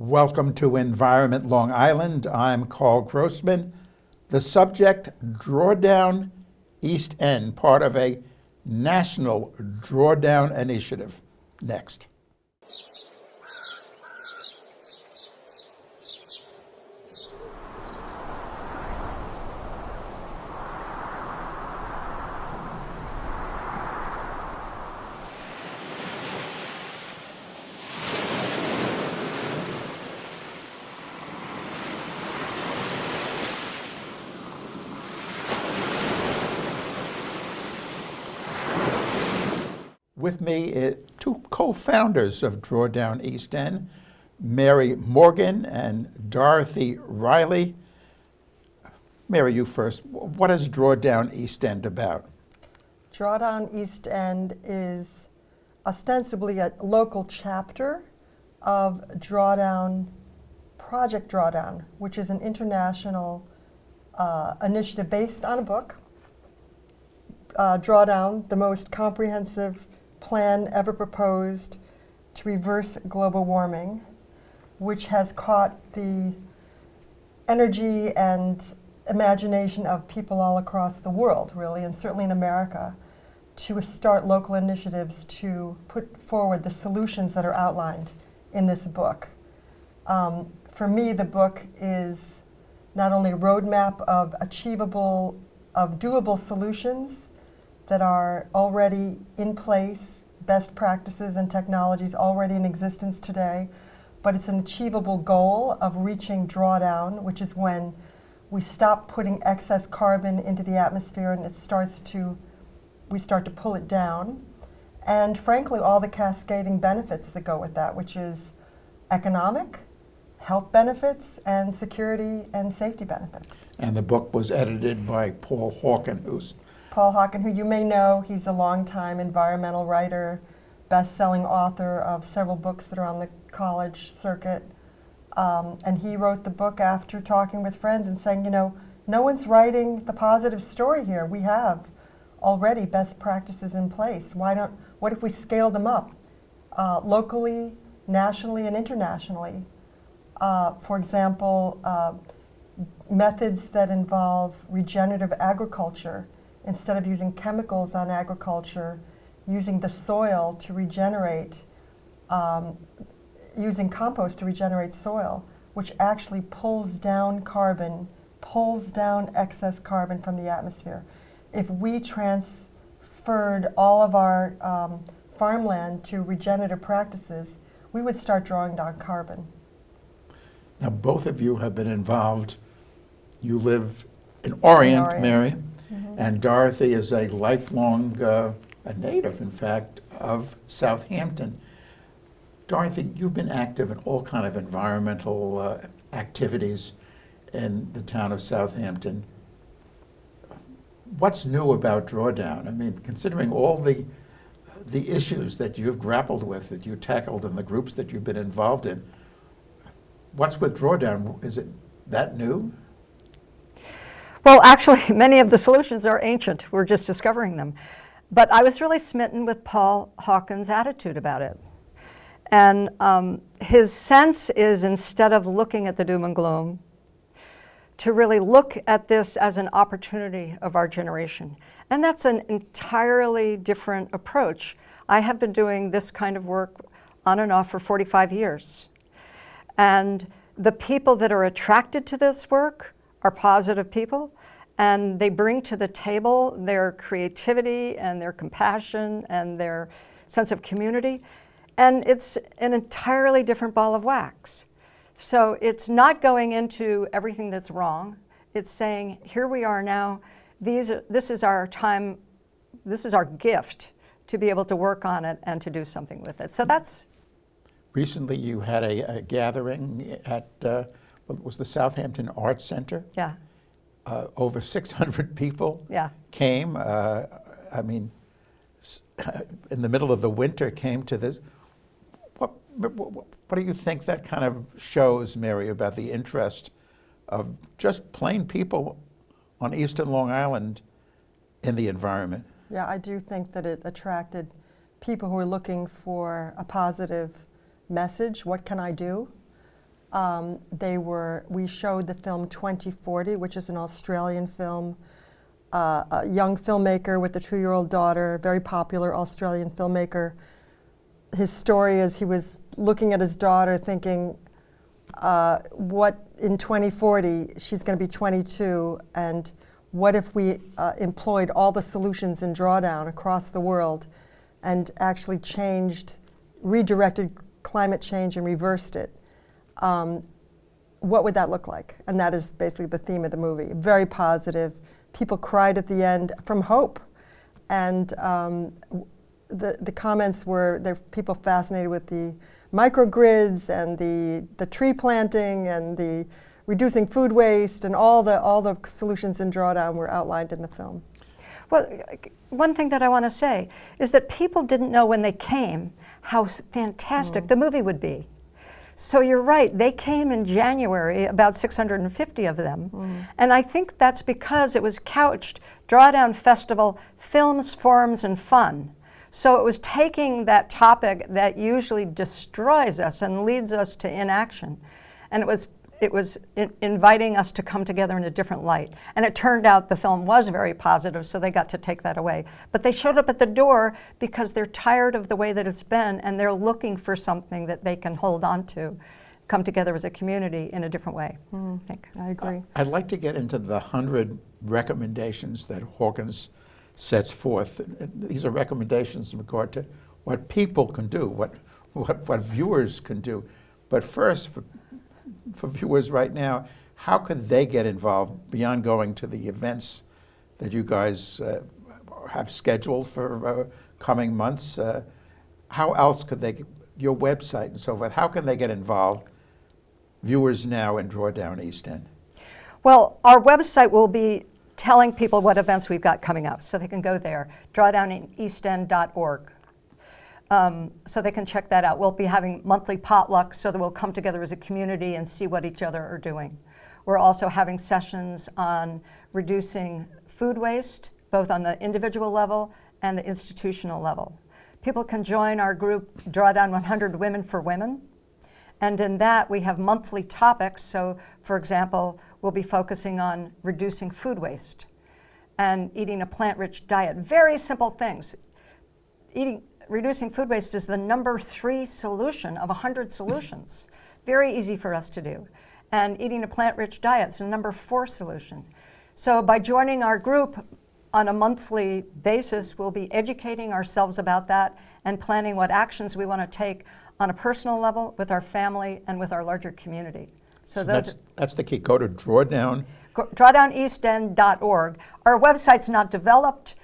Welcome to Environment Long Island. I'm Karl Grossman. The subject, Drawdown East End, part of a national drawdown initiative. Next. With me, two co-founders of Drawdown East End, Mary Morgan and Dorothy Reilly. Mary, you first. What is Drawdown East End about? Drawdown East End is ostensibly a local chapter of Project Drawdown, which is an international initiative based on a book. Drawdown, the most comprehensive plan ever proposed to reverse global warming, which has caught the energy and imagination of people all across the world, really, and certainly in America, to start local initiatives to put forward the solutions that are outlined in this book. For me, the book is not only a roadmap of doable solutions that are already in place, best practices and technologies already in existence today, but it's an achievable goal of reaching drawdown, which is when we stop putting excess carbon into the atmosphere and we start to pull it down. And frankly, all the cascading benefits that go with that, which is economic, health benefits, and security and safety benefits. And the book was edited by Paul Hawken, who you may know. He's a longtime environmental writer, best-selling author of several books that are on the college circuit. And he wrote the book after talking with friends and saying, no one's writing the positive story here. We have already best practices in place. What if we scaled them up locally, nationally, and internationally? For example, methods that involve regenerative agriculture. Instead of using chemicals on agriculture, using the soil to regenerate, using compost to regenerate soil, which actually pulls down excess carbon from the atmosphere. If we transferred all of our farmland to regenerative practices, we would start drawing down carbon. Now, both of you have been involved. You live in Orient. Mary. Mm-hmm. And Dorothy is a lifelong, a native, in fact, of Southampton. Dorothy, you've been active in all kind of environmental activities in the town of Southampton. What's new about Drawdown? I mean, considering all the issues that you've grappled with, that you tackled in the groups that you've been involved in, what's with Drawdown? Is it that new? Well, actually, many of the solutions are ancient. We're just discovering them. But I was really smitten with Paul Hawken's attitude about it. And his sense is, instead of looking at the doom and gloom, to really look at this as an opportunity of our generation. And that's an entirely different approach. I have been doing this kind of work on and off for 45 years. And the people that are attracted to this work are positive people, and they bring to the table their creativity and their compassion and their sense of community, and it's an entirely different ball of wax. So it's not going into everything that's wrong. It's saying, here we are now, this is our time, this is our gift to be able to work on it and to do something with it. So that's... Recently you had a gathering at what was the Southampton Arts Center? Yeah. Over 600 people yeah. came. In the middle of the winter came to this. What do you think that kind of shows, Mary, about the interest of just plain people on Eastern Long Island in the environment? Yeah, I do think that it attracted people who are looking for a positive message. What can I do? We showed the film 2040, which is an Australian film, a young filmmaker with a 2-year-old daughter, very popular Australian filmmaker. His story is he was looking at his daughter thinking, what in 2040, she's going to be 22, and what if we employed all the solutions in drawdown across the world and actually redirected climate change and reversed it? What would that look like? And that is basically the theme of the movie. Very positive. People cried at the end from hope. And the comments were, there were people fascinated with the microgrids and the tree planting and the reducing food waste, and all the solutions in drawdown were outlined in the film. Well, one thing that I want to say is that people didn't know when they came how fantastic the movie would be. So you're right, they came in January, about 650 of them. And I think that's because it was couched, Drawdown Festival, Films, Forums, and Fun. So it was taking that topic that usually destroys us and leads us to inaction. And it was inviting us to come together in a different light. And it turned out the film was very positive, so they got to take that away. But they showed up at the door because they're tired of the way that it's been, and they're looking for something that they can hold on to, come together as a community in a different way. I think. I agree. I'd like to get into the 100 recommendations that Hawkins sets forth. These are recommendations in regard to what people can do, what viewers can do. But first, for viewers right now, how could they get involved beyond going to the events that you guys have scheduled for coming months? How else could they, your website and so forth, how can they get involved, viewers now in Drawdown East End? Well, our website will be telling people what events we've got coming up, so they can go there, drawdowneastend.org. So they can check that out. We'll be having monthly potlucks so that we'll come together as a community and see what each other are doing. We're also having sessions on reducing food waste, both on the individual level and the institutional level. People can join our group, Drawdown 100 Women for Women. And in that, we have monthly topics. So, for example, we'll be focusing on reducing food waste and eating a plant-rich diet. Very simple things. Reducing food waste is the number 3 solution of 100 solutions. Very easy for us to do. And eating a plant-rich diet is the number 4 solution. So by joining our group on a monthly basis, we'll be educating ourselves about that and planning what actions we want to take on a personal level, with our family, and with our larger community. So that's the key. Go to drawdowneastend.org. Our website's not developed,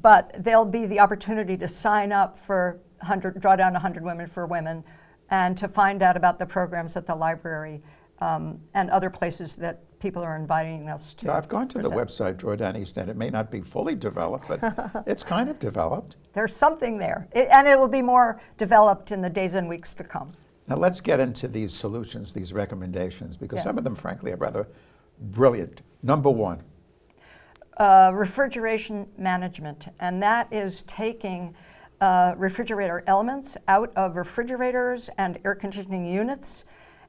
but there'll be the opportunity to sign up for Drawdown 100 Women for Women, and to find out about the programs at the library and other places that people are inviting us to. I've gone to the website, Drawdown East End. It may not be fully developed, but it's kind of developed. There's something there, and it will be more developed in the days and weeks to come. Now let's get into these solutions, these recommendations, because some of them, frankly, are rather brilliant. Number 1. Refrigeration management, and that is taking refrigerator elements out of refrigerators and air conditioning units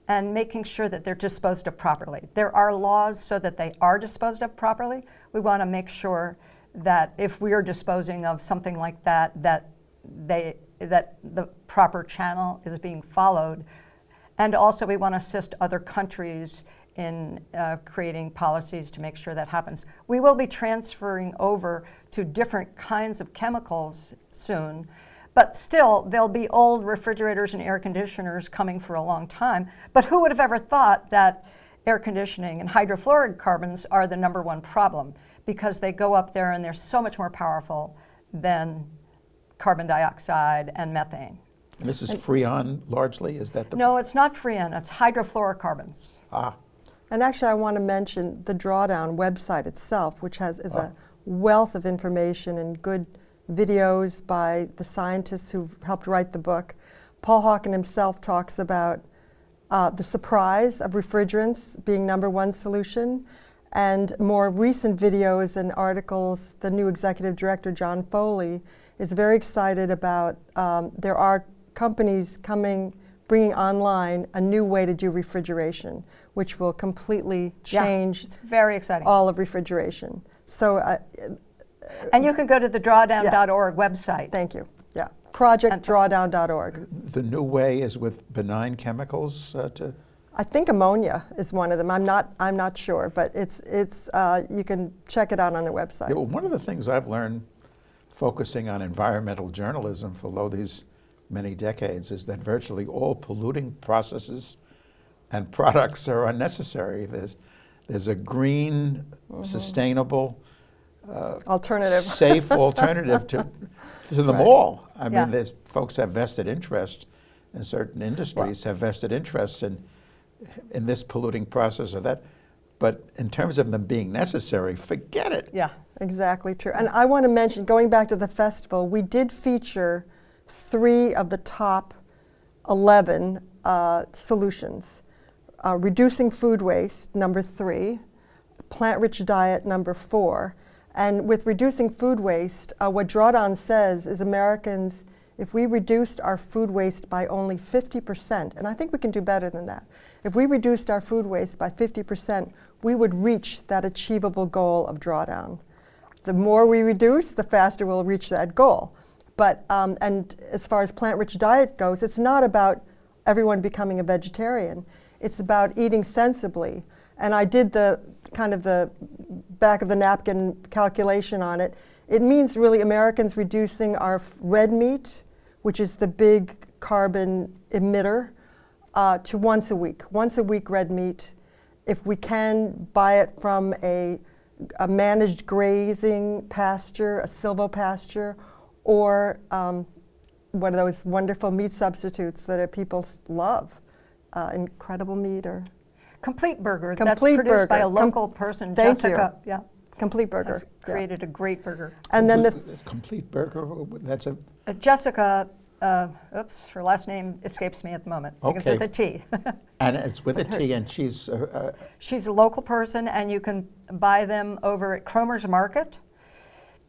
and making sure that they're disposed of properly. There are laws so that they are disposed of properly. We want to make sure that if we are disposing of something like that, that the proper channel is being followed. And also we want to assist other countries in creating policies to make sure that happens. We will be transferring over to different kinds of chemicals soon, but still there'll be old refrigerators and air conditioners coming for a long time. But who would have ever thought that air conditioning and hydrofluorocarbons are the number 1 problem, because they go up there and they're so much more powerful than carbon dioxide and methane. And this is Freon largely? Is that the... No, it's not Freon, it's hydrofluorocarbons. And actually, I want to mention the Drawdown website itself, which is a wealth of information and good videos by the scientists who helped write the book. Paul Hawken himself talks about the surprise of refrigerants being number 1 solution, and more recent videos and articles. The new executive director, John Foley, is very excited about there are companies coming bringing online a new way to do refrigeration, which will completely change It's very exciting. all of refrigeration. So And you can go to the drawdown.org website. thank you. Yeah, projectdrawdown.org. The new way is with benign chemicals I think ammonia is one of them. I'm not sure, but it's you can check it out on their website. Yeah, well, one of the things I've learned focusing on environmental journalism for these many decades is that virtually all polluting processes and products are unnecessary. There's a green, sustainable, Alternative. safe alternative to them Right. all. I Yeah. mean, there's folks have vested interest, and certain industries have vested interests in this polluting process or that. But in terms of them being necessary, forget it. Yeah. Exactly true. And I want to mention, going back to the festival, we did feature 3 of the top 11 solutions. Reducing food waste, number 3, plant-rich diet, number 4. And with reducing food waste, what Drawdown says is Americans, if we reduced our food waste by only 50%, and I think we can do better than that, if we reduced our food waste by 50%, we would reach that achievable goal of Drawdown. The more we reduce, the faster we'll reach that goal. But, and as far as plant-rich diet goes, it's not about everyone becoming a vegetarian. It's about eating sensibly. And I did the kind of the back of the napkin calculation on it. It means really Americans reducing our red meat, which is the big carbon emitter, to once a week. Once a week red meat. If we can buy it from a managed grazing pasture, a silvopasture, or what are those wonderful meat substitutes that people love? Incredible Meat or Complete Burger. Complete That's produced by Burger. a local person, Thank Jessica. Yeah. Complete Burger. Has created a great burger. And then the Complete burger, that's a, Jessica, her last name escapes me at the moment. I think it's with a T. and it's with a T, and she's, She's a local person, and you can buy them over at Cromer's Market.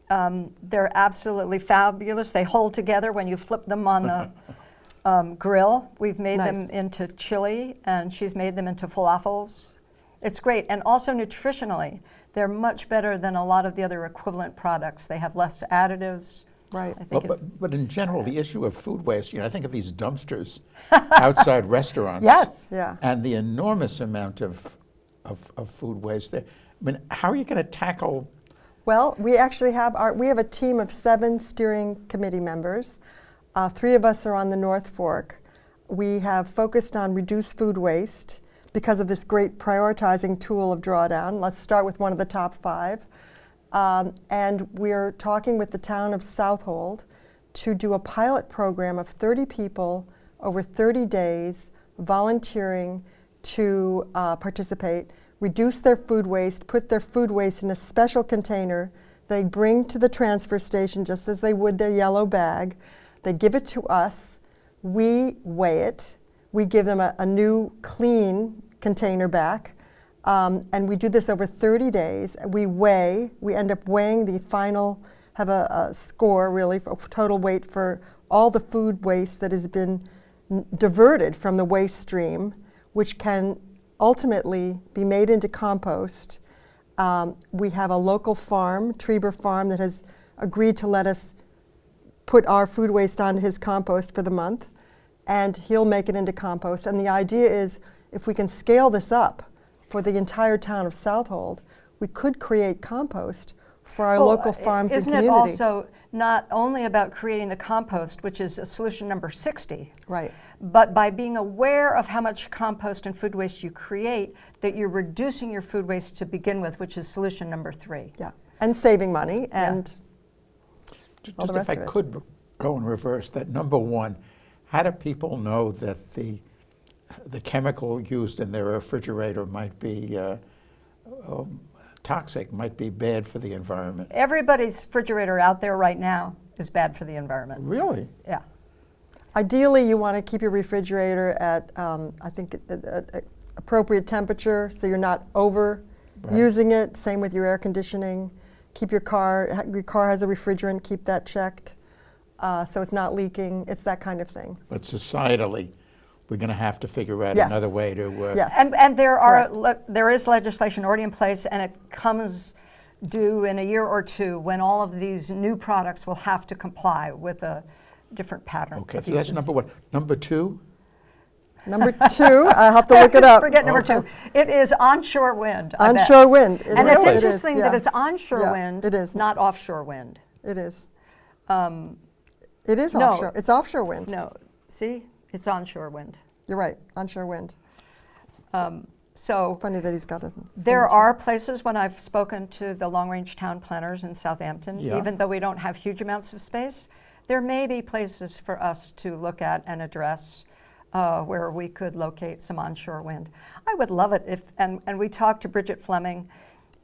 They're absolutely fabulous. They hold together when you flip them on the grill. We've made them Nice. into chili, and she's made them into falafels. It's great. And also nutritionally, they're much better than a lot of the other equivalent products. They have less additives. right. I think but in general, the issue of food waste, I think of these dumpsters outside restaurants. Yes. Yeah. And the enormous amount of food waste there. I mean, how are you going to tackle? Well, we actually have we have a team of 7 steering committee members. 3 of us are on the North Fork. We have focused on reduced food waste because of this great prioritizing tool of Drawdown. Let's start with one of the top 5. And we're talking with the town of Southold to do a pilot program of 30 people over 30 days volunteering to participate, reduce their food waste, put their food waste in a special container they bring to the transfer station just as they would their yellow bag. They give it to us, we weigh it, we give them a new clean container back, and we do this over 30 days. We end up weighing the final, have a score really, for total weight for all the food waste that has been diverted from the waste stream, which can ultimately be made into compost. We have a local farm, Treber Farm, that has agreed to let us put our food waste onto his compost for the month, and he'll make it into compost. And the idea is, if we can scale this up for the entire town of Southold, we could create compost for our local farms and community. Isn't it also not only about creating the compost, which is solution number 60, Right. but by being aware of how much compost and food waste you create, that you're reducing your food waste to begin with, which is solution number 3. Yeah, and saving money and all the Just if rest I of it. could go in reverse, that number one, how do people know that the chemical used in their refrigerator might be toxic, might be bad for the environment? Everybody's refrigerator out there right now is bad for the environment. Really? Yeah. Ideally, you want to keep your refrigerator at, I think, at appropriate temperature, so you're not over using it. Same with your air conditioning. Keep your car has a refrigerant, keep that checked, so it's not leaking. It's that kind of thing. But societally, we're going to have to figure out Yes. another way to. Yes. And there are Correct. there is legislation already in place, and it comes due in a year or two when all of these new products will have to comply with a different pattern. Okay, of so that's uses. number one. Number two? Number 2, I have to look it up. Forget number 2. It is onshore wind. I bet. Onshore wind. It And is. it's It is, interesting that yeah. it's onshore Yeah, wind, it is. not offshore wind. It is. Um, It is no. offshore. It's offshore wind. no, see, it's onshore wind. You're right. Onshore wind. So Funny that he's got it. there are places when I've spoken to the long-range town planners in Southampton, Yeah. even though we don't have huge amounts of space, there may be places for us to look at and address where we could locate some onshore wind. I would love it if, and we talked to Bridget Fleming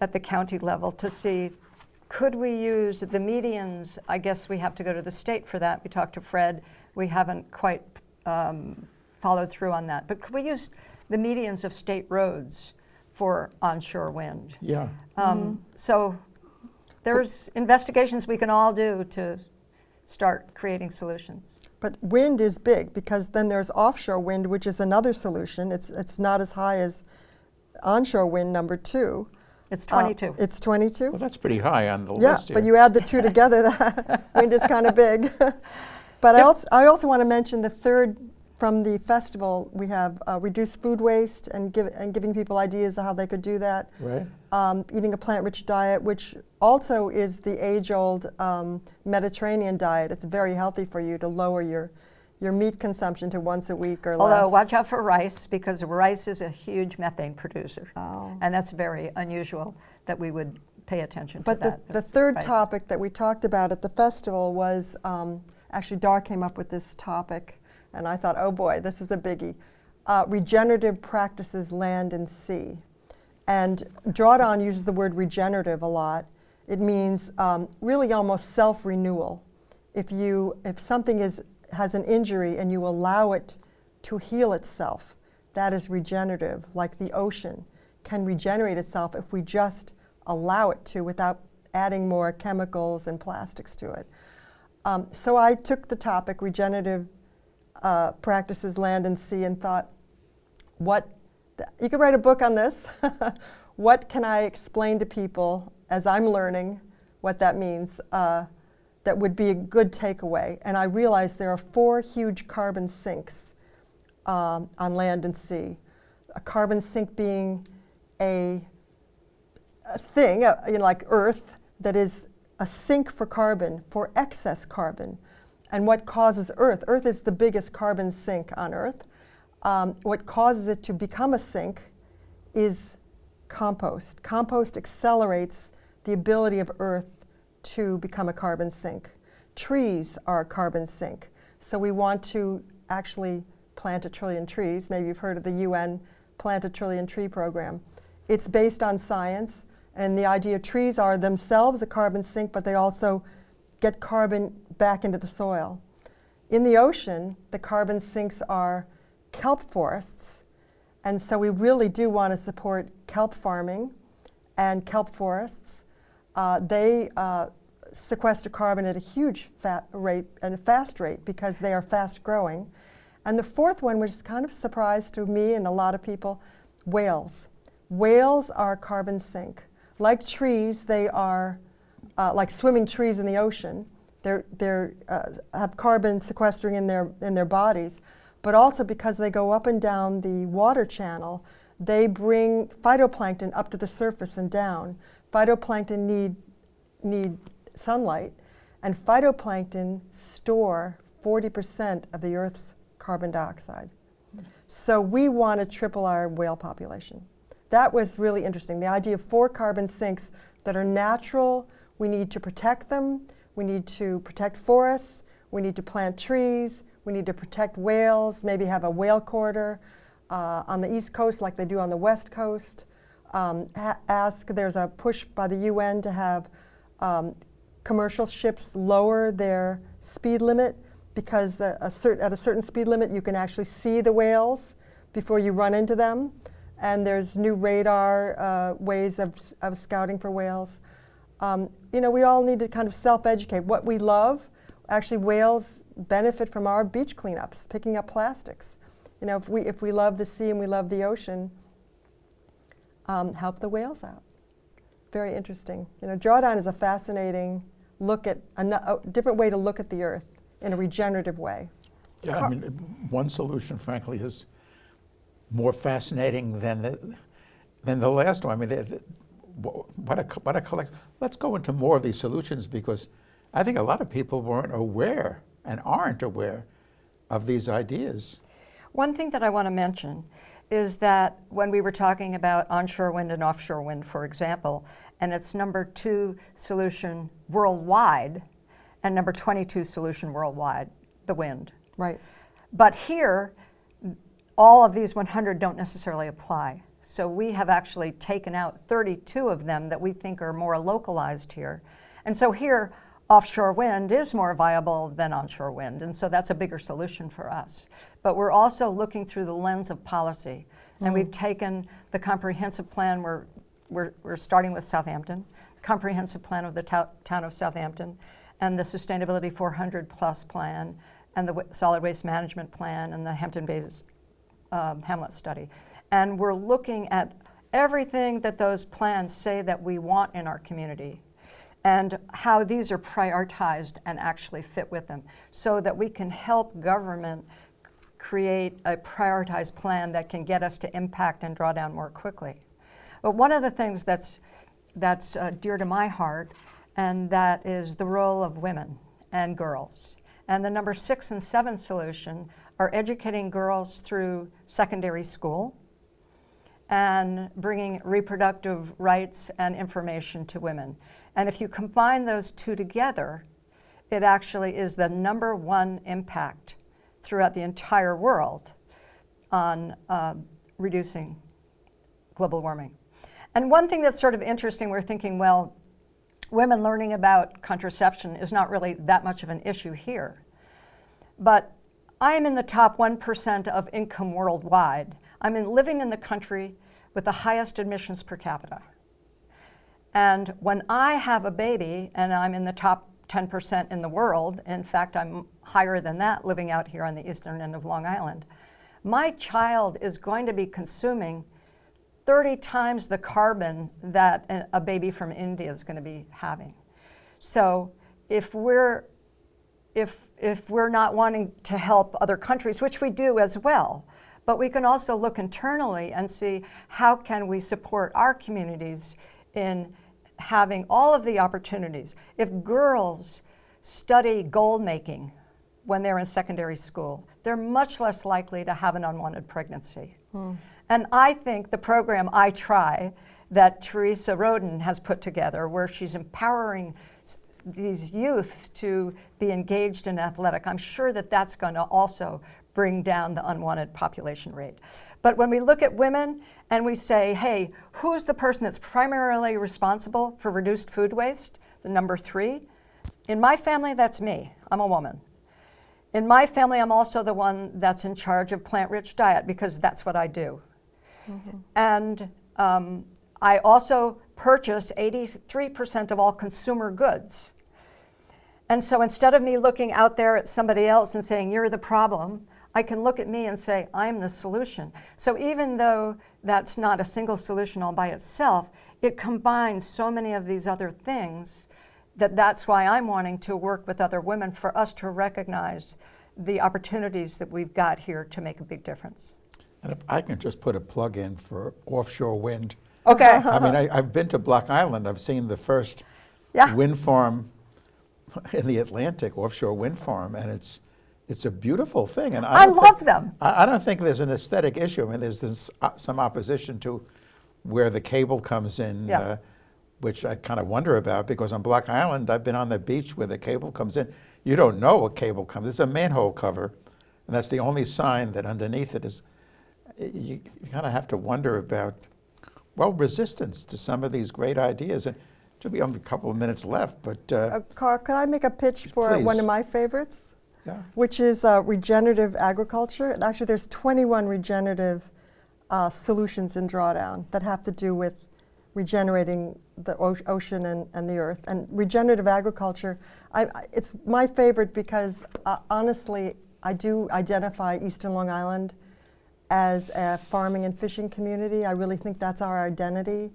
at the county level to see, could we use the medians? I guess we have to go to the state for that. We talked to Fred. We haven't quite followed through on that. But could we use the medians of state roads for onshore wind? Yeah. So there's investigations we can all do to start creating solutions. But wind is big because then there's offshore wind, which is another solution. It's not as high as onshore wind, number 2. It's 22. It's 22? Well, that's pretty high on the Yeah, list here. but you add the 2 together, that wind is kind of big. But I also want to mention the third from the festival. We have reduced food waste and giving people ideas of how they could do that. Right. Eating a plant-rich diet, which also is the age-old Mediterranean diet. It's very healthy for you to lower your meat consumption to once a week or less. Although watch out for rice, because rice is a huge methane producer. Oh. And that's very unusual that we would pay attention But to that. the That's third rice. topic that we talked about at the festival was, actually Dar came up with this topic, and I thought, oh boy, this is a biggie. Regenerative practices, land and sea. And Drawdown uses the word regenerative a lot. It means really almost self-renewal. If something has an injury and you allow it to heal itself, that is regenerative, like the ocean can regenerate itself if we just allow it to without adding more chemicals and plastics to it. So I took the topic, regenerative practices, land and sea, and thought, you could write a book on this. What can I explain to people as I'm learning what that means that would be a good takeaway? And I realized there are 4 huge carbon sinks on land and sea. A carbon sink being a thing, like Earth, that is a sink for carbon, for excess carbon. And what causes Earth? Earth is the biggest carbon sink on Earth. What causes it to become a sink is compost. Compost accelerates the ability of Earth to become a carbon sink. Trees are a carbon sink. So we want to actually plant 1 trillion trees. Maybe you've heard of the UN Plant 1 Trillion Tree program. It's based on science, and the idea trees are themselves a carbon sink, but they also get carbon back into the soil. In the ocean, the carbon sinks are kelp forests, and so we really do want to support kelp farming and kelp forests. They sequester carbon at a huge rate and a fast rate because they are fast growing. And the fourth one, which is kind of a surprise to me and a lot of people, whales. Whales are a carbon sink. Like trees, they are like swimming trees in the ocean. They have carbon sequestering in their bodies, but also because they go up and down the water channel, they bring phytoplankton up to the surface and down. Phytoplankton need sunlight, and phytoplankton store 40% of the Earth's carbon dioxide. So we want to triple our whale population. That was really interesting. The idea of 4 carbon sinks that are natural. We need to protect them. We need to protect forests. We need to plant trees. We need to protect whales, maybe have a whale corridor on the East Coast like they do on the West Coast. There's a push by the UN to have commercial ships lower their speed limit, because at a certain speed limit you can actually see the whales before you run into them. And there's new radar ways of scouting for whales. We all need to kind of self-educate. What we love, actually whales benefit from our beach cleanups, picking up plastics. You know, if we love the sea and we love the ocean, help the whales out. Very interesting. You know, drawdown is a fascinating look at a different way to look at the Earth in a regenerative way. Yeah, I mean, one solution, frankly, is more fascinating than the last one. I mean, what a collect. Let's go into more of these solutions, because I think a lot of people weren't aware and aren't aware of these ideas. One thing that I want to mention is that when we were talking about onshore wind and offshore wind, for example, and it's number 2 solution worldwide and number 22 solution worldwide, the wind. Right. But here, all of these 100 don't necessarily apply. So we have actually taken out 32 of them that we think are more localized here. And so here, offshore wind is more viable than onshore wind, and so that's a bigger solution for us. But we're also looking through the lens of policy, and we've taken the comprehensive plan. We're starting with Southampton, the comprehensive plan of the town of Southampton, and the Sustainability 400 Plus plan, and the solid waste management plan, and the Hampton Bays Hamlet study. And we're looking at everything that those plans say that we want in our community, and how these are prioritized and actually fit with them, so that we can help government create a prioritized plan that can get us to impact and draw down more quickly. But one of the things that's dear to my heart, and that is the role of women and girls. And the number 6 and 7 solution are educating girls through secondary school and bringing reproductive rights and information to women. And if you combine those two together, it actually is the number 1 impact throughout the entire world on reducing global warming. And one thing that's sort of interesting, we're thinking, well, women learning about contraception is not really that much of an issue here. But I am in the top 1% of income worldwide. I'm living in the country with the highest admissions per capita. And when I have a baby, and I'm in the top 10% in the world, in fact, I'm higher than that living out here on the eastern end of Long Island, my child is going to be consuming 30 times the carbon that a baby from India is going to be having. So if we're not wanting to help other countries, which we do as well, but we can also look internally and see how can we support our communities in having all of the opportunities. If girls study gold making when they're in secondary school, they're much less likely to have an unwanted pregnancy. And I think the program I Try that Teresa Roden has put together, where she's empowering these youth to be engaged in athletic, I'm sure that that's going to also bring down the unwanted population rate. But when we look at women and we say, hey, who's the person that's primarily responsible for reduced food waste? The number 3. In my family, that's me. I'm a woman. In my family, I'm also the one that's in charge of plant-rich diet, because that's what I do. And I also purchase 83% of all consumer goods. And so instead of me looking out there at somebody else and saying, you're the problem, I can look at me and say, I'm the solution. So even though that's not a single solution all by itself, it combines so many of these other things that's why I'm wanting to work with other women, for us to recognize the opportunities that we've got here to make a big difference. And if I can just put a plug in for offshore wind. Okay. I mean, I've been to Block Island. I've seen the first wind farm in the Atlantic, offshore wind farm, and it's a beautiful thing. And I love them. I don't think there's an aesthetic issue. I mean, there's some opposition to where the cable comes in, which I kind of wonder about, because on Block Island, I've been on the beach where the cable comes in. You don't know what cable comes. It's a manhole cover, and that's the only sign that underneath it is. You kind of have to wonder about, well, resistance to some of these great ideas. And there'll be only a couple of minutes left, but Karl, could I make a pitch for one of my favorites? Yeah. Which is regenerative agriculture. And actually, there's 21 regenerative solutions in Drawdown that have to do with regenerating the ocean and the earth. And regenerative agriculture, it's my favorite because honestly, I do identify Eastern Long Island as a farming and fishing community. I really think that's our identity,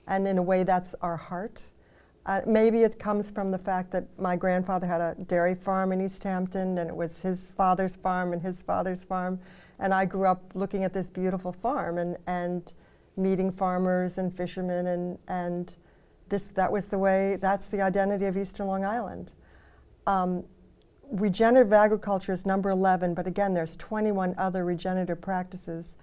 and in a way that's our heart. Maybe it comes from the fact that my grandfather had a dairy farm in East Hampton, and it was his father's farm and his father's farm, and I grew up looking at this beautiful farm and meeting farmers and fishermen, and that was the way, that's the identity of Eastern Long Island. Regenerative agriculture is number 11, but again, there's 21 other regenerative practices.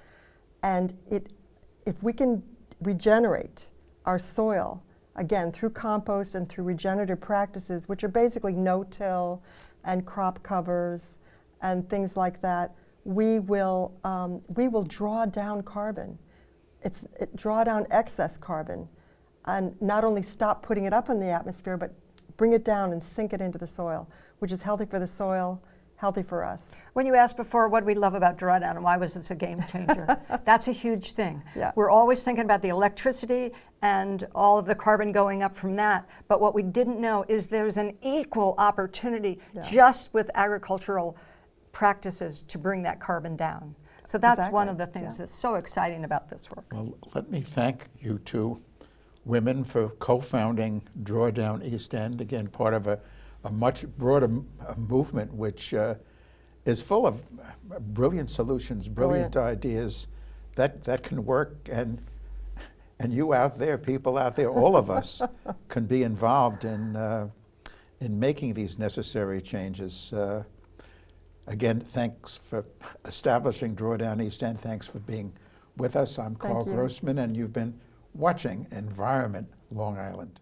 And if we can regenerate our soil, again, through compost and through regenerative practices, which are basically no-till and crop covers and things like that, we will draw down carbon. Draw down excess carbon, and not only stop putting it up in the atmosphere, but bring it down and sink it into the soil, which is healthy for the soil, healthy for us. When you asked before what we love about drawdown and why was this a game changer, that's a huge thing. Yeah. We're always thinking about the electricity and all of the carbon going up from that, but what we didn't know is there's an equal opportunity just with agricultural practices to bring that carbon down. So that's one of the things that's so exciting about this work. Well, let me thank you two women for co-founding Drawdown East End, again, part of a much broader movement which is full of brilliant solutions, brilliant ideas that can work, and you out there, people out there, all of us can be involved in making these necessary changes. Again, thanks for establishing Drawdown East End. Thanks for being with us. I'm Karl Grossman, and you've been watching Environment Long Island.